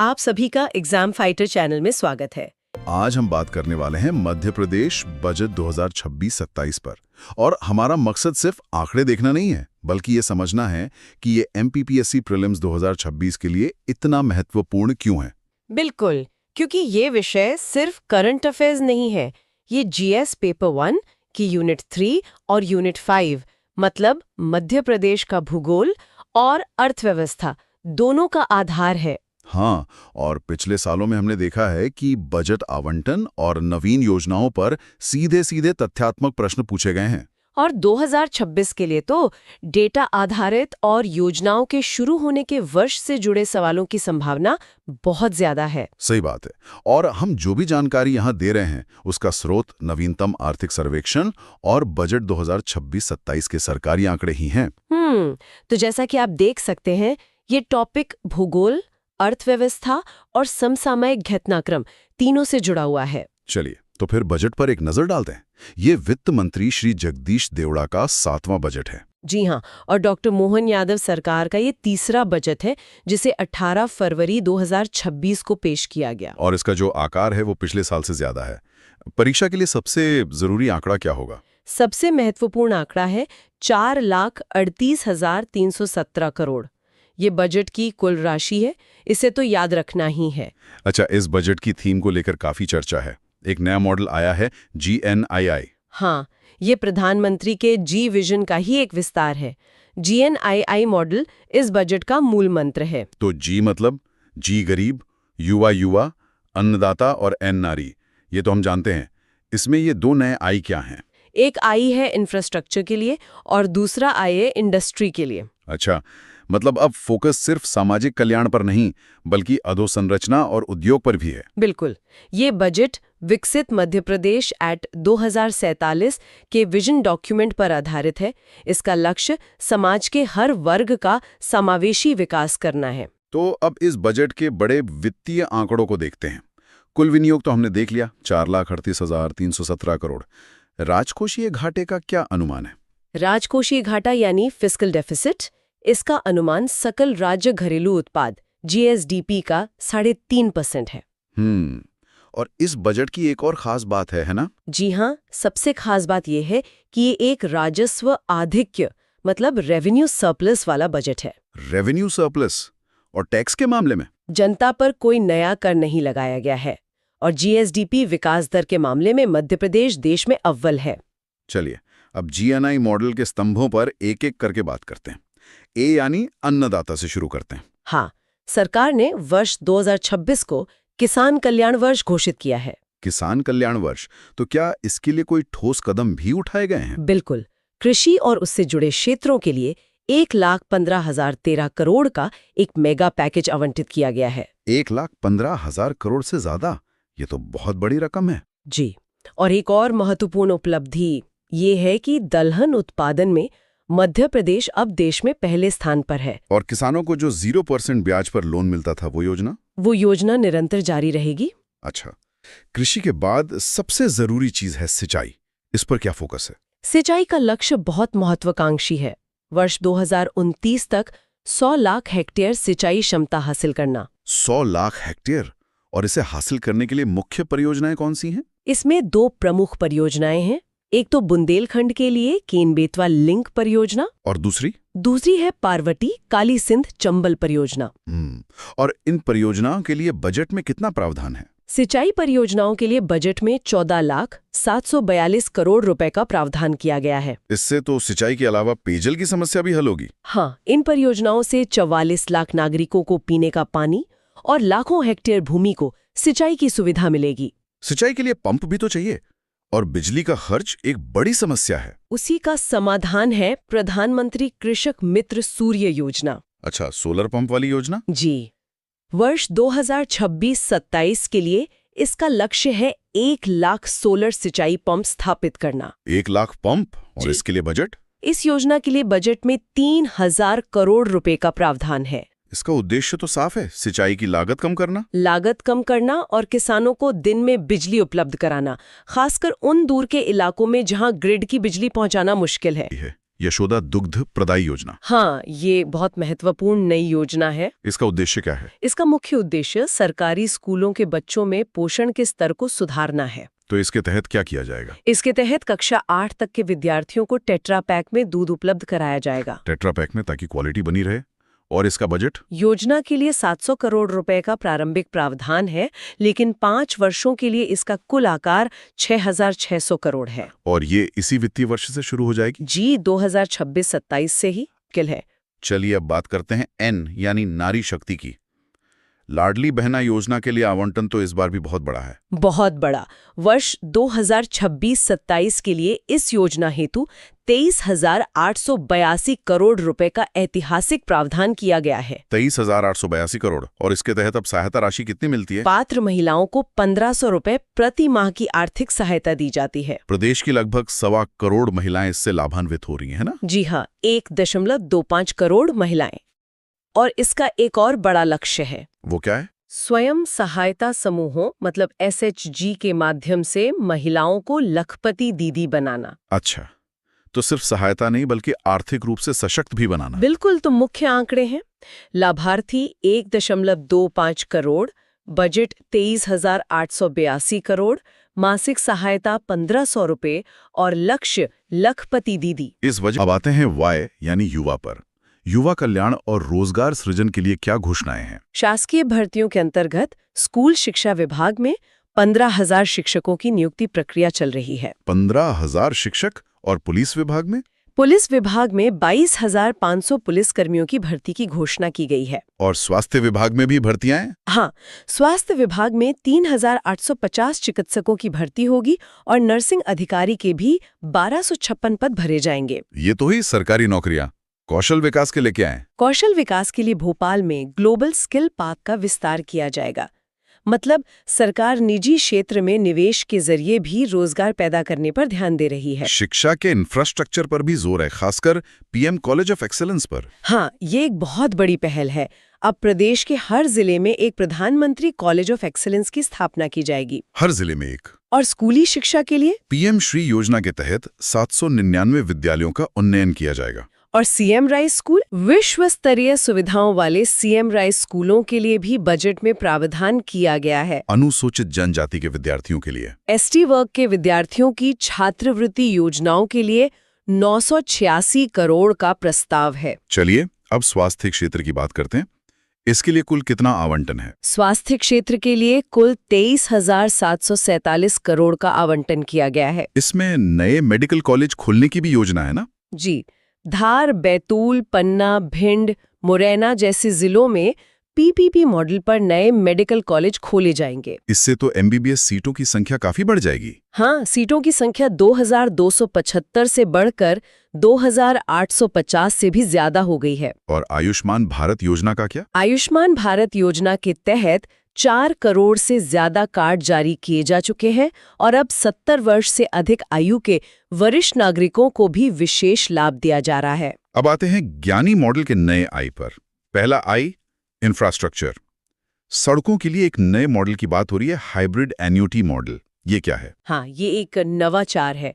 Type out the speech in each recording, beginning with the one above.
आप सभी का एग्जाम फाइटर चैनल में स्वागत है। आज हम बात करने वाले हैं मध्य प्रदेश बजट 2026-27 पर। और हमारा मकसद सिर्फ आंकड़े देखना नहीं है, बल्कि ये समझना है कि ये एमपीपीएससी प्रीलिम्स 2026 के लिए इतना महत्वपूर्ण क्यों है। बिल्कुल, क्योंकि ये विषय सिर्फ करंट अफेयर्स नहीं है। ये जीएस पेपर 1 की यूनिट 3 और यूनिट 5 मतलब मध्य प्रदेश का भूगोल और अर्थव्यवस्था दोनों का आधार है। हाँ, और पिछले सालों में हमने देखा है कि बजट आवंटन और नवीन योजनाओं पर सीधे सीधे तथ्यात्मक प्रश्न पूछे गए हैं। और 2026 के लिए तो डेटा आधारित और योजनाओं के शुरू होने के वर्ष से जुड़े सवालों की संभावना बहुत ज्यादा है। सही बात है। और हम जो भी जानकारी यहाँ दे रहे हैं उसका स्रोत नवीनतम आर्थिक सर्वेक्षण और बजट 2026-27 के सरकारी आंकड़े ही हैं। तो जैसा कि आप देख सकते हैं, ये टॉपिक भूगोल, अर्थव्यवस्था और समसामयिक घटनाक्रम तीनों से जुड़ा हुआ है। चलिए तो फिर बजट पर एक नजर डालते हैं। ये वित्त मंत्री श्री जगदीश देवड़ा का 7वां बजट है। जी हाँ, और डॉक्टर मोहन यादव सरकार का ये तीसरा बजट है, जिसे 18 फरवरी 2026 को पेश किया गया। और इसका जो आकार है वो पिछले साल से ज्यादा है। परीक्षा के लिए सबसे जरूरी आंकड़ा क्या होगा? सबसे महत्वपूर्ण आंकड़ा है 4,38,317 करोड़। ये बजट की कुल राशि है, इसे तो याद रखना ही है। अच्छा, इस बजट की थीम को लेकर काफी चर्चा है। एक नया मॉडल आया है GNII। हाँ, ये प्रधानमंत्री के जी विजन का ही एक विस्तार है। GNII मॉडल इस बजट का मूल मंत्र है। तो जी मतलब जी गरीब, युवा युवा, अन्नदाता और एन नारी, ये तो हम जानते हैं। इसमें ये दो नए आई क्या हैं? एक आई है इंफ्रास्ट्रक्चर के लिए और दूसरा आई है इंडस्ट्री के लिए। अच्छा, मतलब अब फोकस सिर्फ सामाजिक कल्याण पर नहीं बल्कि अधोसंरचना और उद्योग पर भी है। बिल्कुल, ये बजट विकसित मध्य प्रदेश एट 2047 के विजन डॉक्यूमेंट पर आधारित है। इसका लक्ष्य समाज के हर वर्ग का समावेशी विकास करना है। तो अब इस बजट के बड़े वित्तीय आंकड़ों को देखते हैं। कुल विनियोग तो हमने देख लिया, 4,38,317 करोड़। राजकोषीय घाटे का क्या अनुमान है? राजकोषीय घाटा यानी फिस्कल डेफिसिट, इसका अनुमान सकल राज्य घरेलू उत्पाद GSDP का 3.5% है। और इस बजट की एक और खास बात है ना? जी हाँ, सबसे खास बात यह है कि ये एक राजस्व आधिक्य मतलब रेवेन्यू सरप्लस वाला बजट है। Revenue surplus? और टैक्स के मामले में जनता पर कोई नया कर नहीं लगाया गया है और GSDP विकास दर के मामले में मध्य प्रदेश देश में अव्वल है। चलिए अब GNI मॉडल के स्तंभों पर एक एक करके बात करते हैं। ए यानी अन्नदाता से शुरू करते हैं। हाँ, सरकार ने वर्ष 2026 को किसान कल्याण वर्ष घोषित किया है। किसान कल्याण वर्ष, तो क्या इसके लिए कोई ठोस कदम भी उठाए गए हैं? बिल्कुल, कृषि और उससे जुड़े क्षेत्रों के लिए 1,15,013 करोड़ का एक मेगा पैकेज आवंटित किया गया है। 1,15,000 करोड़ से ज्यादा? ये तो बहुत बड़ी रकम है। जी, और एक और महत्वपूर्ण उपलब्धि ये है कि दलहन उत्पादन में मध्य प्रदेश अब देश में पहले स्थान पर है। और किसानों को जो 0% ब्याज पर लोन मिलता था वो योजना निरंतर जारी रहेगी। अच्छा, कृषि के बाद सबसे जरूरी चीज है सिंचाई। इस पर क्या फोकस है? सिंचाई का लक्ष्य बहुत महत्वाकांक्षी है। वर्ष 2029 तक 100 लाख हेक्टेयर सिंचाई क्षमता हासिल करना। 100 लाख हेक्टेयर? और इसे हासिल करने के लिए मुख्य परियोजनाएं कौन सी हैं? इसमें 2 प्रमुख परियोजनाएं हैं। एक तो बुंदेलखंड के लिए केन-बेतवा लिंक परियोजना और दूसरी है पार्वती काली सिंध चंबल परियोजना। और इन परियोजनाओं के लिए बजट में कितना प्रावधान है? सिंचाई परियोजनाओं के लिए बजट में 14,742 करोड़ रुपए का प्रावधान किया गया है। इससे तो सिंचाई के अलावा पेयजल की समस्या भी हल होगी। हाँ, इन परियोजनाओं से 44 लाख नागरिकों को पीने का पानी और लाखों हेक्टेयर भूमि को सिंचाई की सुविधा मिलेगी। सिंचाई के लिए पंप भी तो चाहिए और बिजली का खर्च एक बड़ी समस्या है। उसी का समाधान है प्रधानमंत्री कृषक मित्र सूर्य योजना। अच्छा, सोलर पंप वाली योजना? जी, वर्ष 2026-27 के लिए इसका लक्ष्य है 1 लाख सोलर सिंचाई पंप स्थापित करना। 1 लाख पंप? और इसके लिए बजट? इस योजना के लिए बजट में 3,000 करोड़ रुपए का प्रावधान है। इसका उद्देश्य तो साफ है, सिंचाई की लागत कम करना और किसानों को दिन में बिजली उपलब्ध कराना, खासकर उन दूर के इलाकों में जहां ग्रिड की बिजली पहुंचाना मुश्किल है। यशोदा दुग्ध प्रदायी योजना। हाँ, ये बहुत महत्वपूर्ण नई योजना है। इसका उद्देश्य क्या है? इसका मुख्य उद्देश्य सरकारी स्कूलों के बच्चों में पोषण के स्तर को सुधारना है। तो इसके तहत क्या किया जाएगा? इसके तहत कक्षा 8 तक के विद्यार्थियों को टेट्रा पैक में दूध उपलब्ध कराया जाएगा। टेट्रा पैक में, ताकि क्वालिटी बनी रहे। और इसका बजट? योजना के लिए 700 करोड़ रुपए का प्रारंभिक प्रावधान है, लेकिन 5 वर्षों के लिए इसका कुल आकार 6,600 करोड़ है। और ये इसी वित्तीय वर्ष से शुरू हो जाएगी? जी, 2026-27 से ही किल है। चलिए अब बात करते हैं एन यानी नारी शक्ति की। लाडली बहना योजना के लिए आवंटन तो इस बार भी बहुत बड़ा है। बहुत बड़ा। वर्ष 2026-27 के लिए इस योजना हेतु 23,882 करोड़ रुपए का ऐतिहासिक प्रावधान किया गया है। 23,882 करोड़। और इसके तहत अब सहायता राशि कितनी मिलती है? पात्र महिलाओं को 1,500 रुपए प्रति माह की आर्थिक सहायता दी जाती है। प्रदेश की लगभग 1.25 करोड़ महिलाएं इससे लाभान्वित हो रही हैं, है ना? जी हाँ, 1.25 करोड़ महिलाएं। और इसका एक और बड़ा लक्ष्य है। वो क्या है? स्वयं सहायता समूहों मतलब SHG के माध्यम से महिलाओं को लखपति दीदी बनाना। अच्छा, तो सिर्फ सहायता नहीं बल्कि आर्थिक रूप से सशक्त भी बनाना। बिल्कुल, तो मुख्य आंकड़े हैं। लाभार्थी 1.25 करोड़, बजट 23,882 करोड़, मासिक सहायता 1,500 रुपए और लक्ष्य लखपति दीदी। इस वजह अब आते हैं वाई यानी युवा पर। युवा कल्याण और रोजगार सृजन के लिए क्या घोषणाएं हैं? शासकीय भर्तियों के अंतर्गत स्कूल शिक्षा विभाग में 15,000 शिक्षकों की नियुक्ति प्रक्रिया चल रही है। 15,000 शिक्षक? और पुलिस विभाग में? पुलिस विभाग में 22,500 पुलिसकर्मियों की भर्ती की घोषणा की गई है। और स्वास्थ्य विभाग में भी भर्तियां हैं? हाँ, स्वास्थ्य विभाग में 3,850 चिकित्सकों की भर्ती होगी और नर्सिंग अधिकारी के भी 1,256 पद भरे जाएंगे। ये तो ही सरकारी नौकरियां। कौशल विकास के लिए क्या है? कौशल विकास के लिए भोपाल में ग्लोबल स्किल पार्क का विस्तार किया जाएगा। मतलब सरकार निजी क्षेत्र में निवेश के जरिए भी रोजगार पैदा करने पर ध्यान दे रही है। शिक्षा के इंफ्रास्ट्रक्चर पर भी जोर है, खासकर पीएम कॉलेज ऑफ एक्सीलेंस पर। हाँ, ये एक बहुत बड़ी पहल है। अब प्रदेश के हर जिले में एक प्रधानमंत्री कॉलेज ऑफ एक्सीलेंस की स्थापना की जाएगी। हर जिले में एक? और स्कूली शिक्षा के लिए पीएम श्री योजना के तहत 799 विद्यालयों का उन्नयन किया जाएगा। और सीएम राइस स्कूल, विश्व स्तरीय सुविधाओं वाले सीएम राइस स्कूलों के लिए भी बजट में प्रावधान किया गया है। अनुसूचित जनजाति के विद्यार्थियों के लिए? एसटी वर्ग के विद्यार्थियों की छात्रवृत्ति योजनाओं के लिए 986 करोड़ का प्रस्ताव है। चलिए अब स्वास्थ्य क्षेत्र की बात करते हैं। इसके लिए कुल कितना आवंटन है? स्वास्थ्य क्षेत्र के लिए कुल 23,747 करोड़ का आवंटन किया गया है। इसमें नए मेडिकल कॉलेज खोलने की भी योजना है ना? जी, धार, बैतूल, पन्ना, भिंड, मुरैना जैसे जिलों में पीपीपी मॉडल पर नए मेडिकल कॉलेज खोले जाएंगे। इससे तो एमबीबीएस सीटों की संख्या काफी बढ़ जाएगी। हाँ, सीटों की संख्या 2,275 से बढ़कर 2,850 से भी ज्यादा हो गई है। और आयुष्मान भारत योजना का क्या? आयुष्मान भारत योजना के तहत 4 करोड़ से ज्यादा कार्ड जारी किए जा चुके हैं और अब 70 वर्ष से अधिक आयु के वरिष्ठ नागरिकों को भी विशेष लाभ दिया जा रहा है। अब आते हैं ज्ञानी मॉडल के नए आई पर। पहला आई, इंफ्रास्ट्रक्चर। सड़कों के लिए एक नए मॉडल की बात हो रही है, हाइब्रिड एन्युटी मॉडल। ये क्या है? हाँ, ये एक नवाचार है।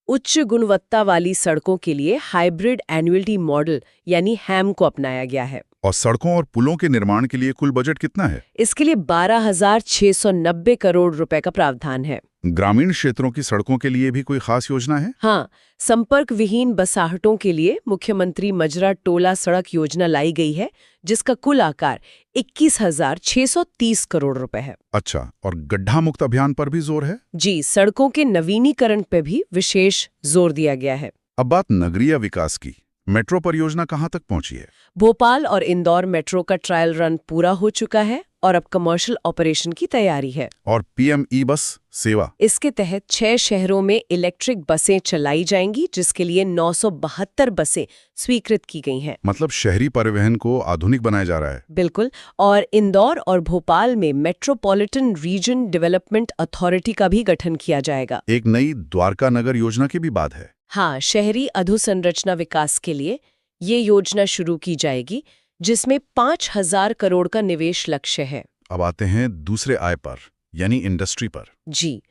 उच्च गुणवत्ता वाली सड़कों के लिए हाइब्रिड एन्युटी मॉडल यानी हैम को अपनाया गया है। और सड़कों और पुलों के निर्माण के लिए कुल बजट कितना है? इसके लिए 12,690 करोड़ रुपए का प्रावधान है। ग्रामीण क्षेत्रों की सड़कों के लिए भी कोई खास योजना है? हाँ, संपर्क विहीन बसाहटों के लिए मुख्यमंत्री मजरा टोला सड़क योजना लाई गई है, जिसका कुल आकार 21,630 करोड़ रुपए है। अच्छा, और गड्ढा मुक्त अभियान पर भी जोर है? जी, सड़कों के नवीनीकरण पे भी विशेष जोर दिया गया है। अब बात नगरीय विकास की। मेट्रो परियोजना कहां तक पहुंची है? भोपाल और इंदौर मेट्रो का ट्रायल रन पूरा हो चुका है और अब कमर्शियल ऑपरेशन की तैयारी है। और पीएम ई बस सेवा? इसके तहत 6 शहरों में इलेक्ट्रिक बसें चलाई जाएंगी, जिसके लिए 972 बसें स्वीकृत की गई हैं। मतलब शहरी परिवहन को आधुनिक बनाया जा रहा है। बिल्कुल। और इंदौर और भोपाल में मेट्रोपॉलिटन रीजन डेवलपमेंट अथॉरिटी का भी गठन किया जाएगा। एक नई द्वारका नगर योजना की भी बात है। हाँ, शहरी अधोसंरचना विकास के लिए ये योजना शुरू की जाएगी, जिसमें 5,000 करोड़ का निवेश लक्ष्य है। अब आते हैं दूसरे आय पर, यानी इंडस्ट्री पर। जी,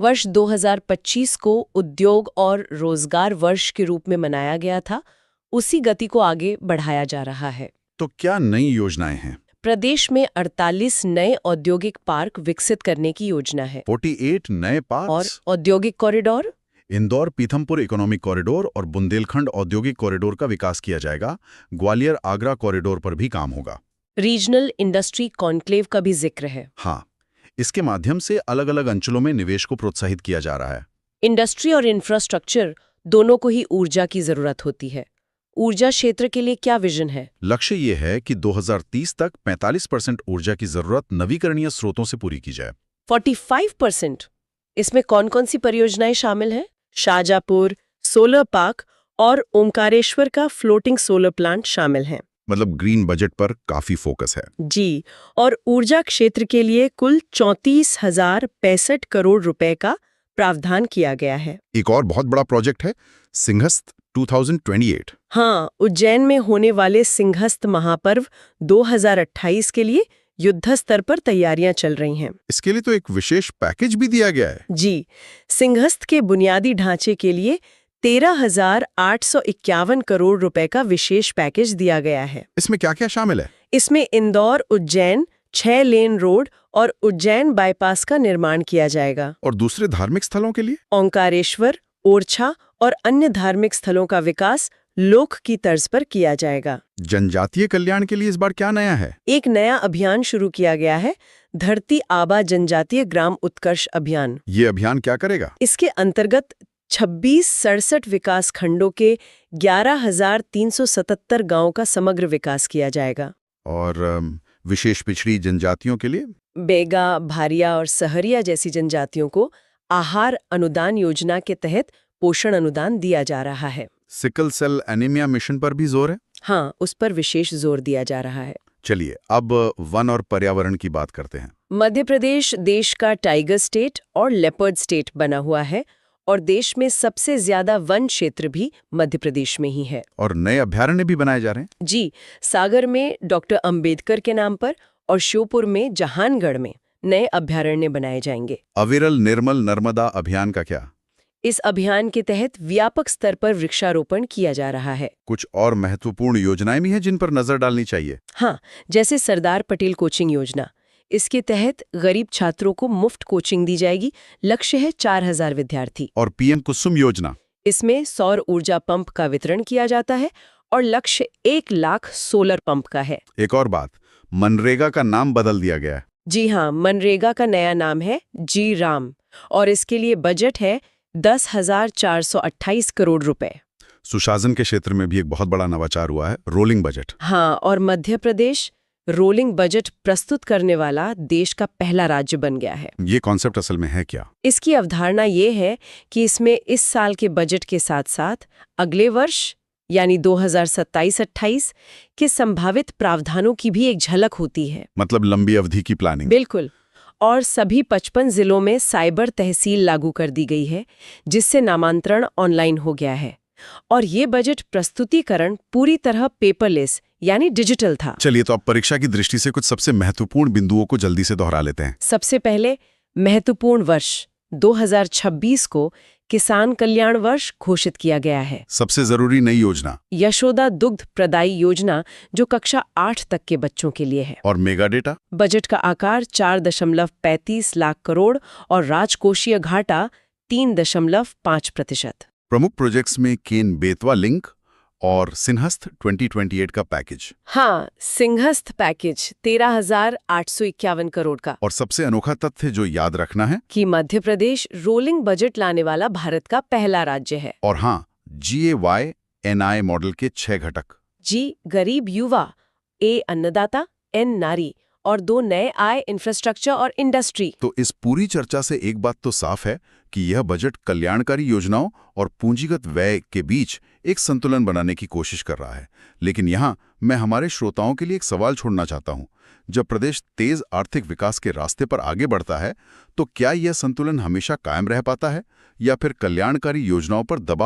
वर्ष 2025 को उद्योग और रोजगार वर्ष के रूप में मनाया गया था। उसी गति को आगे बढ़ाया जा रहा है। तो क्या नई योजनाएं हैं? प्रदेश में 48 नए औद्योगिक पार्क विकसित करने की योजना है 48 नए और पार्क्स। औद्योगिक corridor Indore Pithampur economic corridor और बुंदेलखंड औद्योगिक कॉरिडोर का विकास किया जाएगा। ग्वालियर आगरा कॉरिडोर पर भी काम होगा। रीजनल इंडस्ट्री कॉन्क्लेव का भी जिक्र है। हाँ, इसके माध्यम से अलग अलग अंचलों में निवेश को प्रोत्साहित किया जा रहा है। इंडस्ट्री और इंफ्रास्ट्रक्चर दोनों को ही ऊर्जा की जरूरत होती है। ऊर्जा क्षेत्र के लिए क्या विजन है? लक्ष्य ये है कि 2030 तक 45% ऊर्जा की जरूरत नवीकरणीय स्रोतों से पूरी की जाए। 45%। इसमें कौन कौन सी परियोजनाएं शामिल हैं? शाहजहांपुर सोलर पार्क और ओंकारेश्वर का फ्लोटिंग सोलर प्लांट शामिल हैं। मतलब ग्रीन बजट पर काफी फोकस है। जी, और ऊर्जा क्षेत्र के लिए कुल 34,065 करोड़ रुपए का प्रावधान किया गया है। एक और बहुत बड़ा प्रोजेक्ट है सिंहस्थ 2028। हाँ, उज्जैन में होने वाले सिंहस्थ महापर्व 2028 के लिए युद्ध स्तर पर तैयारियां चल रही हैं। इसके लिए तो एक विशेष पैकेज भी दिया गया है। जी, सिंहस्थ के बुनियादी ढांचे के लिए 13,851 करोड़ रुपए का विशेष पैकेज दिया गया है। इसमें क्या क्या शामिल है? इसमें इंदौर उज्जैन 6 लेन रोड और उज्जैन बाईपास का निर्माण किया जाएगा। और दूसरे धार्मिक स्थलों के लिए? ओंकारेश्वर, ओरछा और अन्य धार्मिक स्थलों का विकास लोक की तर्ज पर किया जाएगा। जनजातीय कल्याण के लिए इस बार क्या नया है? एक नया अभियान शुरू किया गया है, धरती आबा जनजातीय ग्राम उत्कर्ष अभियान। ये अभियान क्या करेगा? इसके अंतर्गत 26-67 विकास खंडों के 11,377 गांवों का समग्र विकास किया जाएगा। और विशेष पिछड़ी जनजातियों के लिए? बेगा, भारिया और सहरिया जैसी जनजातियों को आहार अनुदान योजना के तहत पोषण अनुदान दिया जा रहा है। सिकल सेल एनीमिया मिशन पर भी जोर है? हाँ, उस पर विशेष जोर दिया जा रहा है। चलिए अब वन और पर्यावरण की बात करते हैं। मध्य प्रदेश देश का टाइगर स्टेट और लेपर्ड स्टेट बना हुआ है और देश में सबसे ज्यादा वन क्षेत्र भी मध्य प्रदेश में ही है। और नए अभयारण्य भी बनाए जा रहे हैं? जी, सागर में डॉक्टर अंबेडकर के नाम पर और श्योपुर में जहानगढ़ में नए अभयारण्य बनाए जाएंगे। अविरल निर्मल नर्मदा अभियान का क्या? इस अभियान के तहत व्यापक स्तर पर वृक्षारोपण किया जा रहा है। कुछ और महत्वपूर्ण योजनाएं भी हैं जिन पर नजर डालनी चाहिए। हाँ, जैसे सरदार पटेल कोचिंग योजना। इसके तहत गरीब छात्रों को मुफ्त कोचिंग दी जाएगी। लक्ष्य है 4,000 विद्यार्थी। और पीएम कुसुम योजना? इसमें सौर ऊर्जा पंप का वितरण किया जाता है और लक्ष्य 1 लाख सोलर पंप का है। एक और बात, मनरेगा का नाम बदल दिया गया है। जी हाँ, मनरेगा का नया नाम है जी राम और इसके लिए बजट है 10,428 करोड़ रुपए। सुशासन के क्षेत्र में भी एक बहुत बड़ा नवाचार हुआ है, रोलिंग बजट। हाँ, और मध्य प्रदेश रोलिंग बजट प्रस्तुत करने वाला देश का पहला राज्य बन गया है। ये कॉन्सेप्ट असल में है क्या? इसकी अवधारणा ये है कि इसमें इस साल के बजट के साथ साथ अगले वर्ष यानी 2027-28 के संभावित प्रावधानों की भी एक झलक होती है। मतलब लंबी अवधि की प्लानिंग। बिल्कुल। और सभी 55 जिलों में साइबर तहसील लागू कर दी गई है, जिससे नामांतरण ऑनलाइन हो गया है। और ये बजट प्रस्तुतिकरण पूरी तरह पेपरलेस यानी डिजिटल था। चलिए तो अब परीक्षा की दृष्टि से कुछ सबसे महत्वपूर्ण बिंदुओं को जल्दी से दोहरा लेते हैं। सबसे पहले महत्वपूर्ण वर्ष 2026 को किसान कल्याण वर्ष घोषित किया गया है। सबसे जरूरी नई योजना यशोदा दुग्ध प्रदायी योजना, जो कक्षा 8 तक के बच्चों के लिए है। और मेगा डेटा। बजट का आकार 4.35 लाख करोड़ और राजकोषीय घाटा 3.5%। प्रमुख प्रोजेक्ट्स में केन बेतवा लिंक और सिंहस्थ 2028 का पैकेज। हाँ, सिंहस्थ पैकेज 13,851 करोड़ का। और सबसे अनोखा तथ्य जो याद रखना है कि मध्य प्रदेश रोलिंग बजट लाने वाला भारत का पहला राज्य है। और हाँ, GAY-NI मॉडल के 6 घटक। जी गरीब युवा, ए अन्नदाता, एन नारी और 2 नए आय इंफ्रास्ट्रक्चर और इंडस्ट्री। तो इस पूरी चर्चा से एक बात तो साफ है कि यह बजट कल्याणकारी योजनाओं और पूंजीगत व्यय के बीच एक संतुलन बनाने की कोशिश कर रहा है। लेकिन यहाँ मैं हमारे श्रोताओं के लिए एक सवाल छोड़ना चाहता हूँ। जब प्रदेश तेज आर्थिक विकास के रास्ते पर आगे बढ़ता है, तो क्या यह संतुलन हमेशा कायम रह पाता है या फिर कल्याणकारी योजनाओं पर दबाव